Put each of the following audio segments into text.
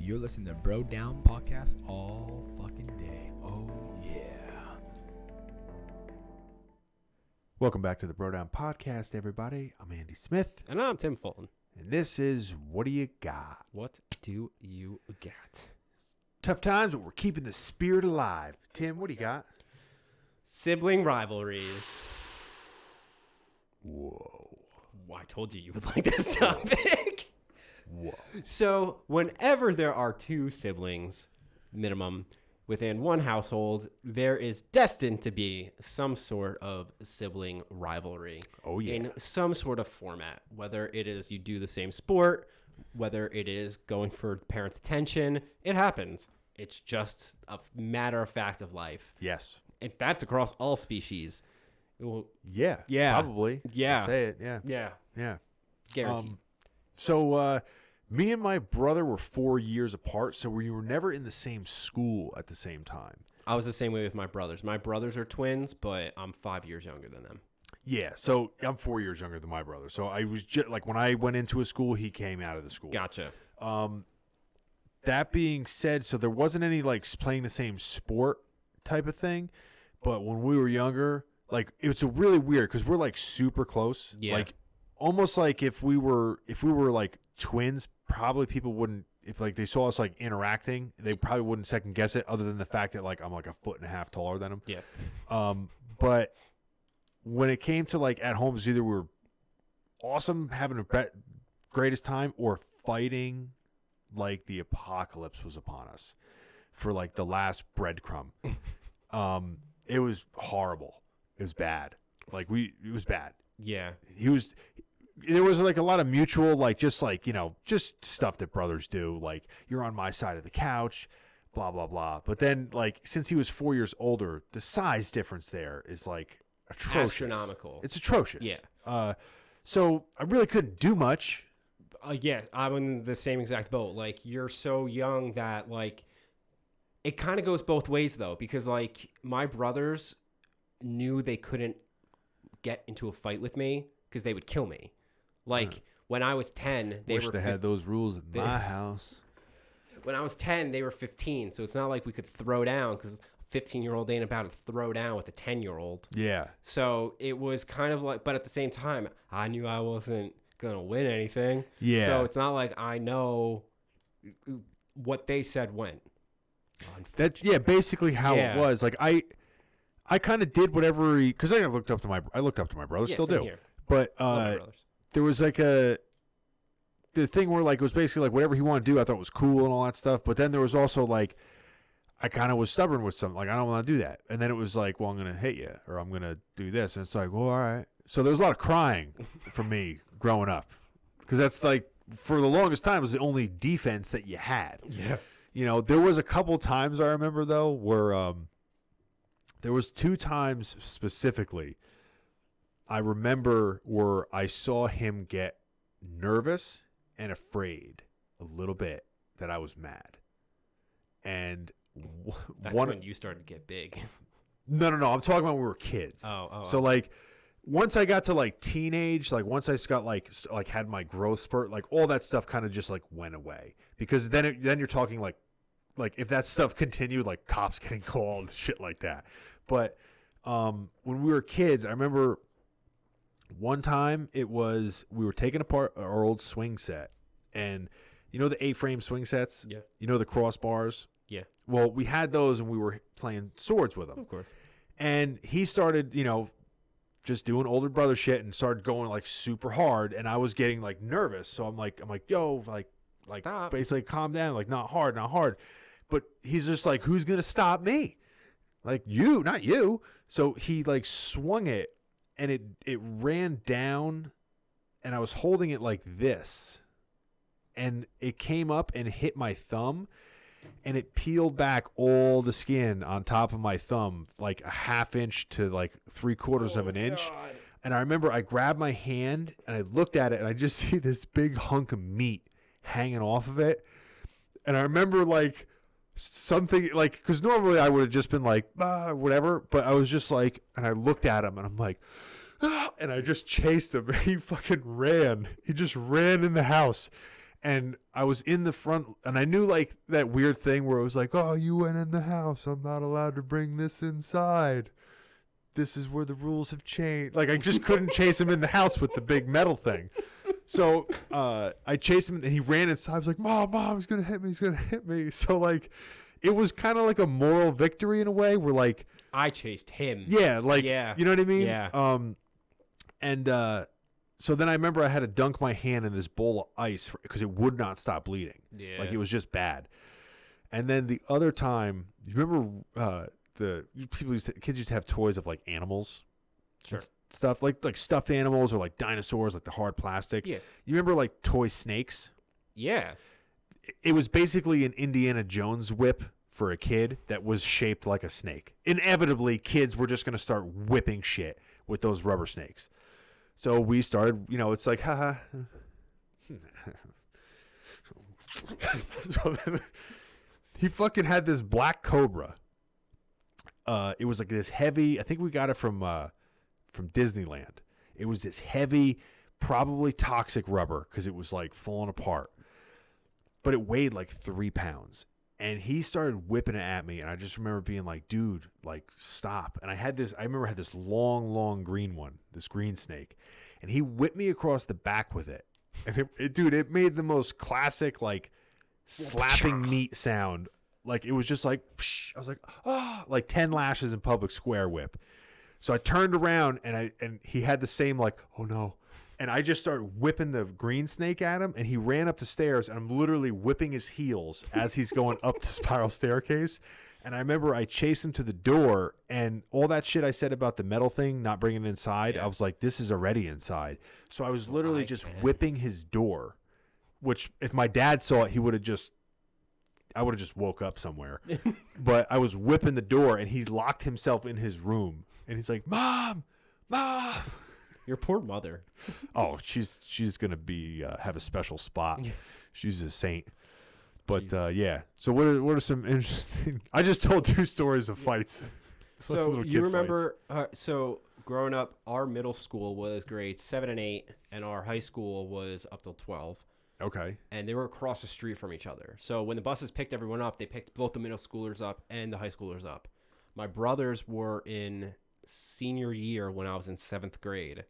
You're listening to Bro Down Podcast all fucking day. Oh, yeah. Welcome back to the Bro Down Podcast, everybody. I'm Andy Smith. And I'm Tim Fulton. And this is What Do You Got? What do you got? Tough times, but we're keeping the spirit alive. Tim, what do you got? Sibling rivalries. Whoa. Well, I told you would like this topic. Whoa. So, whenever there are two siblings, minimum, within one household, there is destined to be some sort of sibling rivalry. Oh, yeah. In some sort of format, whether it is you do the same sport, whether it is going for the parents' attention, it happens. It's just a matter of fact of life. Yes. And that's across all species. Well, Yeah. Yeah. Probably. Yeah. I'd say it. Yeah. yeah, Yeah. guaranteed. So, me and my brother were 4 years apart, so we were never in the same school at the same time. I was the same way with my brothers. My brothers are twins, but I'm 5 years younger than them. Yeah, so I'm 4 years younger than my brother. So I was just like, when I went into a school, he came out of the school. Gotcha. That being said, so there wasn't any like playing the same sport type of thing, but when we were younger, like it was really weird because we're like super close. Yeah. Like almost like if we were like twins, probably people wouldn't, if like they saw us like interacting, they probably wouldn't second guess it, other than the fact that like I'm like a foot and a half taller than him. Yeah. But when it came to like at home, it's either we were awesome, having a greatest time, or fighting like the apocalypse was upon us for like the last breadcrumb. It was horrible. It was bad. It was bad. Yeah. There was like a lot of mutual, like just like, you know, just stuff that brothers do. Like you're on my side of the couch, blah, blah, blah. But then like, since he was 4 years older, the size difference there is like atrocious. Astronomical. It's atrocious. Yeah. So I really couldn't do much. Yeah, I'm in the same exact boat. Like, you're so young that, like, it kind of goes both ways, though, because, like, my brothers knew they couldn't get into a fight with me because they would kill me. Like, when I was 10, they Wish were... they had those rules in my house. When I was 10, they were 15, so it's not like we could throw down because a 15-year-old ain't about to throw down with a 10-year-old. Yeah. So it was kind of like... But at the same time, I knew I wasn't gonna win anything. Yeah. So it's not like I know what they said went. Basically how Yeah. it was. Like I kind of did whatever because I looked up to my brother, Yeah, still same do. here. But Love my brothers. there was like the thing where like it was basically like whatever he wanted to do, I thought was cool and all that stuff. But then there was also like I kind of was stubborn with something, like I don't want to do that. And then it was like, well, I'm gonna hit you or I'm gonna do this, and it's like, well, all right. So there was a lot of crying for me growing up because that's like for the longest time was the only defense that you had. Yeah. You know, there was a couple times I remember though where there was 2 times specifically I remember where I saw him get nervous and afraid a little bit that I was mad. And That's when you started to get big. No, I'm talking about when we were kids. So like once I got to like teenage, like once I got like had my growth spurt, like all that stuff kind of just like went away because then you're talking like if that stuff continued, like cops getting called, shit like that. But when we were kids, I remember one time we were taking apart our old swing set, and you know the 8-frame swing sets? Yeah. You know the crossbars? Yeah. Well, we had those and we were playing swords with them. Of course. And he started, you know, just doing older brother shit and started going like super hard, and I was getting like nervous. So I'm like, yo, like Stop. basically calm down, like not hard. But he's just like, who's gonna stop me? Like you, not you. So he like swung it, and it ran down, and I was holding it like this, and it came up and hit my thumb. And it peeled back all the skin on top of my thumb, like a half inch to like 3/4 of an inch. God. And I remember I grabbed my hand and I looked at it and I just see this big hunk of meat hanging off of it. And I remember like something like, because normally I would have just been like, whatever. But I was just like, and I looked at him and I'm like, and I just chased him. He fucking ran. He just ran in the house. And I was in the front, and I knew like that weird thing where it was like, oh, you went in the house. I'm not allowed to bring this inside. This is where the rules have changed. Like, I just couldn't chase him in the house with the big metal thing. So I chased him, and he ran inside. I was like, Mom, he's going to hit me. He's going to hit me. So, like, it was kind of like a moral victory in a way where, like, I chased him. Yeah, like, yeah. You know what I mean? Yeah. So then I remember I had to dunk my hand in this bowl of ice because it would not stop bleeding. Yeah. Like, it was just bad. And then the other time, you remember kids used to have toys of like animals, sure, stuff like stuffed animals or like dinosaurs, like the hard plastic. Yeah. You remember like toy snakes? Yeah. It was basically an Indiana Jones whip for a kid that was shaped like a snake. Inevitably, kids were just going to start whipping shit with those rubber snakes. So we started, it's like, haha. So then he fucking had this black cobra. It was like this heavy, I think we got it from Disneyland. It was this heavy, probably toxic rubber because it was like falling apart. But it weighed like 3 pounds. And he started whipping it at me. And I just remember being like, dude, like, stop. And I remember I had this long green one, this green snake. And he whipped me across the back with it. And it made the most classic, like, slapping meat sound. Like, it was just like, psh, I was like, oh, like 10 lashes in public square whip. So I turned around and he had the same, like, oh no. And I just started whipping the green snake at him, and he ran up the stairs, and I'm literally whipping his heels as he's going up the spiral staircase. And I remember I chased him to the door, and all that shit I said about the metal thing, not bringing it inside, I was like, this is already inside. So I was literally just whipping his door, which if my dad saw it, I would have just woke up somewhere. But I was whipping the door, and he locked himself in his room, and he's like, Mom! Your poor mother. Oh, she's gonna be have a special spot. She's a saint. But yeah. So what are some interesting? I just told 2 stories of fights. So you remember? So growing up, our middle school was grades 7 and 8, and our high school was up till 12. Okay. And they were across the street from each other. So when the buses picked everyone up, they picked both the middle schoolers up and the high schoolers up. My brothers were in senior year when I was in 7th grade.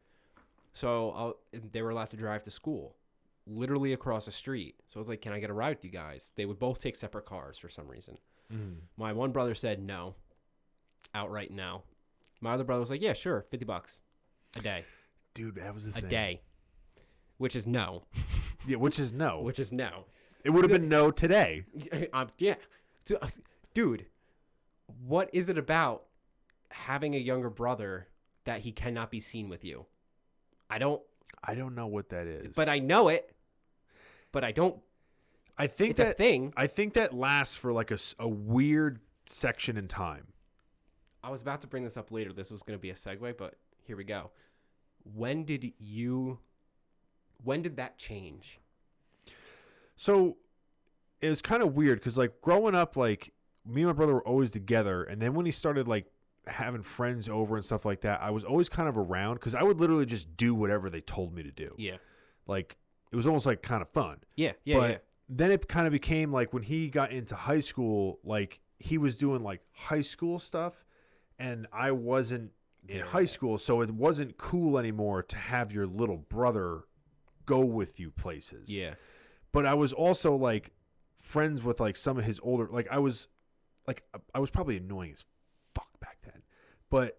So they were allowed to drive to school, literally across the street. So I was like, can I get a ride with you guys? They would both take separate cars for some reason. My one brother said no, outright no. My other brother was like, yeah, sure, $50 a day. Dude, that was the thing. A day, which is no. Yeah, which is no. Which is no. It would have been no today. Yeah. So, dude, what is it about having a younger brother that he cannot be seen with you? I don't know what that is. But I know it. But I don't. I think it's a thing. I think that lasts for like a weird section in time. I was about to bring this up later. This was going to be a segue, but here we go. When did that change? So it was kind of weird because like growing up, like me and my brother were always together. And then when he started like having friends over and stuff like that, I was always kind of around because I would literally just do whatever they told me to do. Yeah. Like it was almost like kind of fun. Yeah. But then it kind of became like when he got into high school, like he was doing like high school stuff and I wasn't in high school. So it wasn't cool anymore to have your little brother go with you places. Yeah. But I was also like friends with like some of his older, like I was probably annoying as fuck back then, but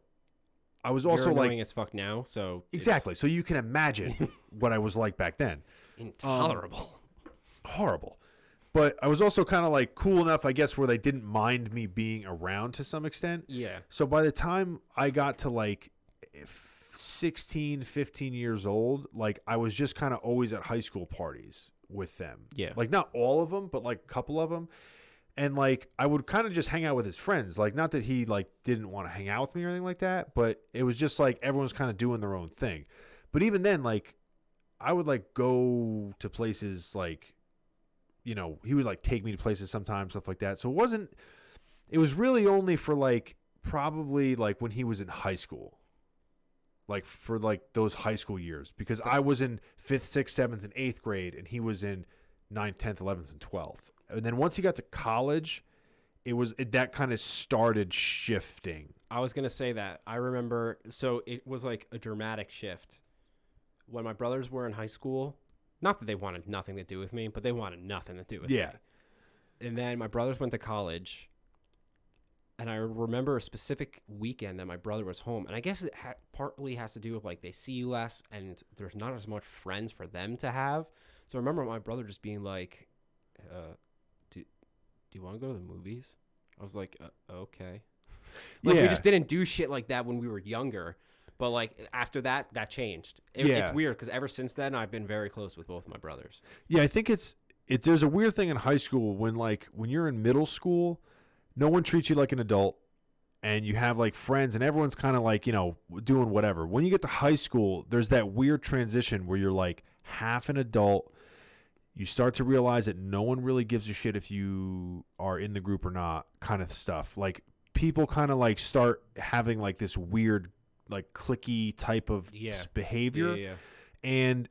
I was also You're annoying like as fuck now. So exactly. So you can imagine what I was like back then. Intolerable. Horrible. But I was also kind of like cool enough, I guess, where they didn't mind me being around to some extent. Yeah. So by the time I got to like 16, 15 years old, like I was just kind of always at high school parties with them. Yeah. Like not all of them, but like a couple of them. And like I would kind of just hang out with his friends. Like not that he like didn't want to hang out with me or anything like that, but it was just like everyone's kind of doing their own thing. But even then, like I would like go to places like, you know, he would like take me to places sometimes, stuff like that. So it was really only for like probably like when he was in high school. Like for like those high school years, because I was in 5th, 6th, 7th, and 8th grade, and he was in 9th, 10th, 11th, and 12th. And then once he got to college, that kind of started shifting. I was going to say that. I remember, so it was like a dramatic shift. When my brothers were in high school, not that they wanted nothing to do with me, but they wanted nothing to do with me. And then my brothers went to college, and I remember a specific weekend that my brother was home. And I guess it partly has to do with, like, they see you less, and there's not as much friends for them to have. So I remember my brother just being like, do you want to go to the movies? I was like, okay. Like, we just didn't do shit like that when we were younger. But, like, after that changed. It's weird because ever since then, I've been very close with both of my brothers. Yeah, I think there's a weird thing in high school when you're in middle school, no one treats you like an adult, and you have, like, friends, and everyone's kind of, like, doing whatever. When you get to high school, there's that weird transition where you're, like, half an adult. You start to realize that no one really gives a shit if you are in the group or not, kind of stuff. Like, people kind of, like, start having, like, this weird, like, cliquey type of behavior. Yeah. And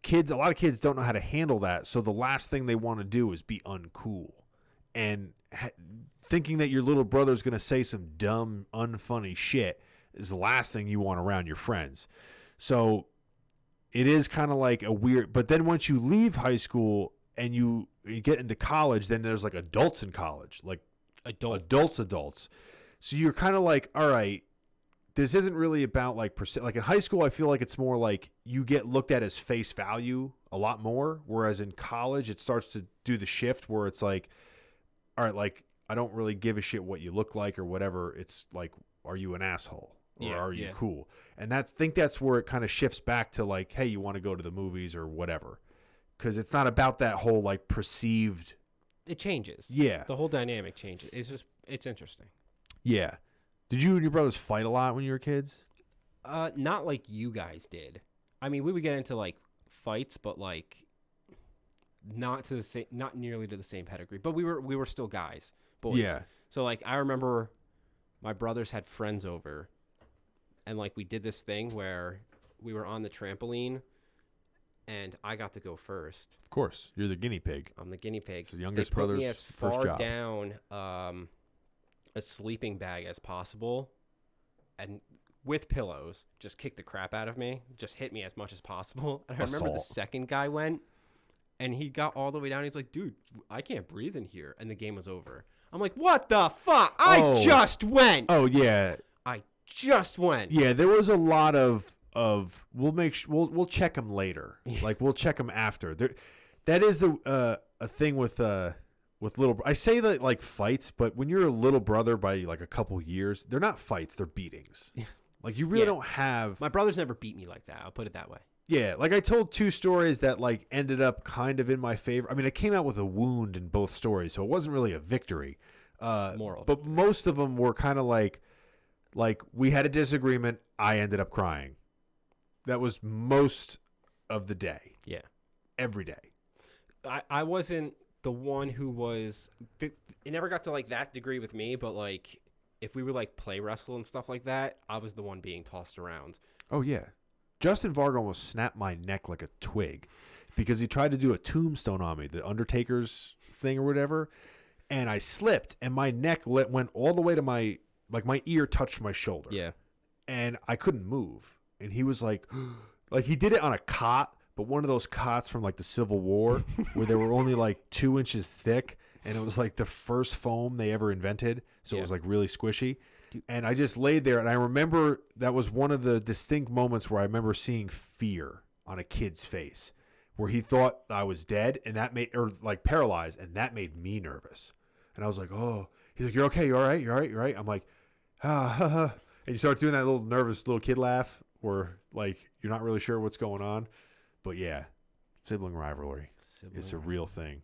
a lot of kids don't know how to handle that. So the last thing they want to do is be uncool. And thinking that your little brother's going to say some dumb, unfunny shit is the last thing you want around your friends. So it is kind of like a weird, but then once you leave high school and you get into college, then there's like adults in college, like adults. So you're kind of like, all right, this isn't really about like like in high school, I feel like it's more like you get looked at as face value a lot more. Whereas in college, it starts to do the shift where it's like, all right, like I don't really give a shit what you look like or whatever. It's like, are you an asshole? Or are you cool? And I think that's where it kind of shifts back to like, hey, you want to go to the movies or whatever. Because it's not about that whole like perceived. It changes. Yeah. The whole dynamic changes. It's interesting. Yeah. Did you and your brothers fight a lot when you were kids? Not like you guys did. I mean, we would get into like fights, but like not nearly to the same pedigree. But we were still guys, boys. Yeah. So like I remember my brothers had friends over. And, like, we did this thing where we were on the trampoline, and I got to go first. Of course. You're the guinea pig. I'm the guinea pig. It's the youngest brother's me as first far job. down a sleeping bag as possible, and with pillows, just kicked the crap out of me, just hit me as much as possible. And I remember the second guy went, and he got all the way down. He's like, dude, I can't breathe in here. And the game was over. I'm like, what the fuck? I just went. Oh, yeah. Just went. Yeah, there was a lot of we'll check them later. Like we'll check them after. That is a thing with little. I say that like fights, but when you're a little brother by like a couple years, they're not fights. They're beatings. Like you really don't have. My brothers never beat me like that. I'll put it that way. Yeah, like I told two stories that like ended up kind of in my favor. I mean, I came out with a wound in both stories, so it wasn't really a victory. Moral. But most of them were kind of like we had a disagreement. I ended up crying. That was most of the day. Yeah. Every day. I wasn't the one who was... It never got to, like, that degree with me, but, like, if we would, like, play wrestle and stuff like that, I was the one being tossed around. Oh, yeah. Justin Varga almost snapped my neck like a twig because he tried to do a tombstone on me, the Undertaker's thing or whatever, and I slipped, and my neck went all the way to my... Like, my ear touched my shoulder. Yeah. And I couldn't move. And he was like, like, he did it on a cot, but one of those cots from, like, the Civil War where they were only, like, 2 inches thick. And it was, like, the first foam they ever invented. So it was, like, really squishy. And I just laid there. And I remember that was one of the distinct moments where I remember seeing fear on a kid's face where he thought I was dead and that made, or, like, paralyzed. And that made me nervous. And I was like, oh. He's like, you're okay. You're all right. You're all right. You're all right. I'm like, and you start doing that little nervous little kid laugh where like you're not really sure what's going on. But yeah, sibling rivalry. It's a real thing.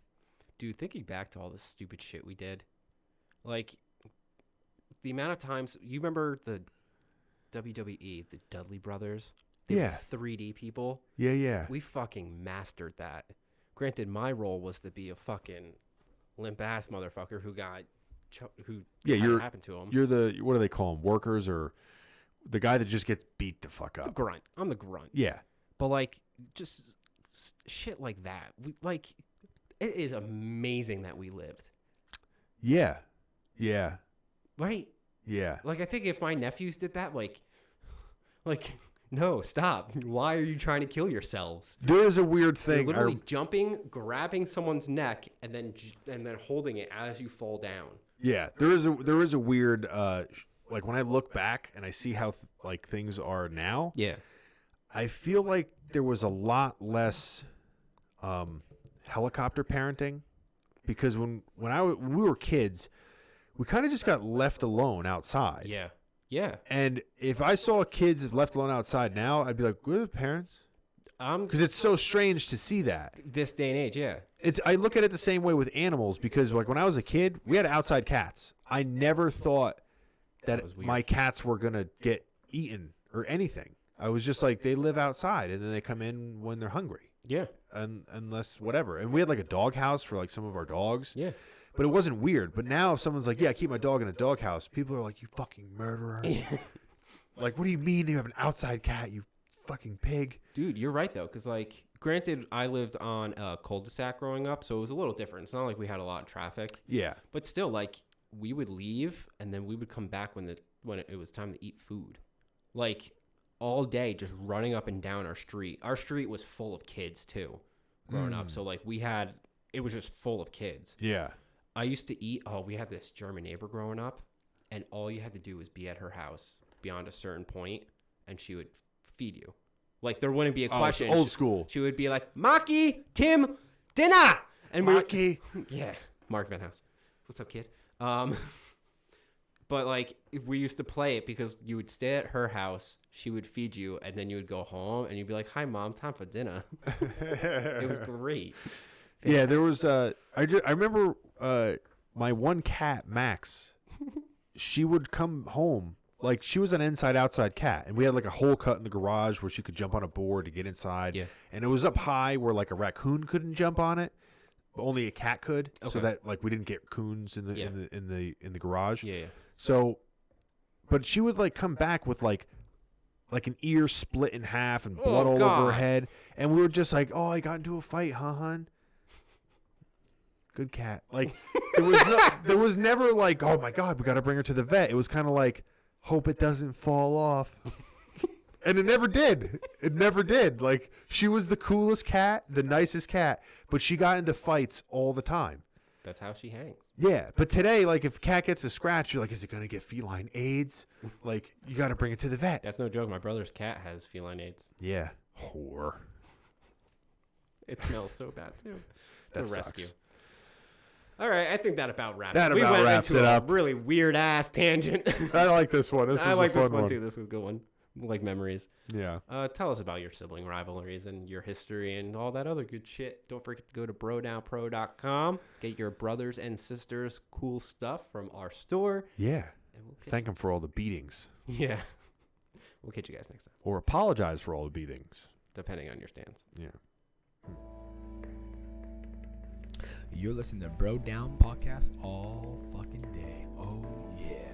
Dude, thinking back to all the stupid shit we did, like the amount of times you remember the WWE, the Dudley brothers? They were 3D people. Yeah. We fucking mastered that. Granted, my role was to be a fucking limp ass motherfucker who got happened to him. You're the, what do they call them, workers, or the guy that just gets beat the fuck up? The grunt. I'm the grunt. Yeah. But like just shit like that. We like it is amazing that we lived. Yeah. Yeah. Right? Yeah. Like, I think if my nephews did that, like, no, stop. Why are you trying to kill yourselves? There is a weird thing. You're literally jumping, grabbing someone's neck, and then holding it as you fall down. Yeah, there is a weird like when I look back and I see how like things are now. Yeah. I feel like there was a lot less helicopter parenting because when we were kids, we kind of just got left alone outside. Yeah. Yeah. And if I saw kids left alone outside now, I'd be like, "Where are the parents?" Because it's so strange to see that. This day and age, yeah. I look at it the same way with animals because like when I was a kid, we had outside cats. I never thought that my cats were gonna get eaten or anything. I was just like, they live outside and then they come in when they're hungry. Yeah. Unless whatever. And we had like a dog house for like some of our dogs. Yeah. But it wasn't weird. But now if someone's like, yeah, I keep my dog in a dog house, people are like, you fucking murderer. Like, what do you mean you have an outside cat, you fucking pig? Dude, you're right though, because like, granted, I lived on a cul-de-sac growing up, so it was a little different. It's not like we had a lot of traffic. Yeah. But still, like, we would leave and then we would come back when it was time to eat food. Like, all day just running up and down our street. Our street was full of kids too, growing up. So like it was just full of kids. Yeah. I used to eat. We had this German neighbor growing up, and all you had to do was be at her house beyond a certain point, and she would feed you. Like there wouldn't be a question. Old school. She would be like, "Maki, Tim, dinner," and Maki. Yeah, Mark Van House. What's up, kid? But like we used to play it because you would stay at her house, she would feed you, and then you would go home and you'd be like, "Hi, Mom, time for dinner." It was great. Yeah, there was. I remember my one cat, Max. She would come home like she was an inside-outside cat, and we had like a hole cut in the garage where she could jump on a board to get inside. Yeah, and it was up high where like a raccoon couldn't jump on it. Only a cat could, so that like we didn't get coons in the garage. Yeah. So, but she would like come back with like an ear split in half and blood all over her head, and we were just like, "Oh, I got into a fight, huh, hon?" Good cat. Like there was never like, "Oh my God, we got to bring her to the vet." It was kind of like, "Hope it doesn't fall off." And it never did. It never did. Like, she was the coolest cat, the nicest cat, but she got into fights all the time. That's how she hangs. Yeah, but today, like, if a cat gets a scratch, you're like, is it going to get feline AIDS? Like, you got to bring it to the vet. That's no joke. My brother's cat has feline AIDS. Yeah. Whore. It smells so bad, too. That it's a sucks. rescue. All right, I think that about wraps it. We went wraps into it a up. Really weird-ass tangent. I like this one. I like this one, too. This was a good one. Like memories. Yeah. Tell us about your sibling rivalries and your history and all that other good shit. Don't forget to go to brodownpro.com. Get your brothers and sisters cool stuff from our store. Yeah. And thank them for all the beatings. Yeah. We'll catch you guys next time. Or apologize for all the beatings. Depending on your stance. Yeah. You're listening to Bro Down Podcast all fucking day. Oh, yeah.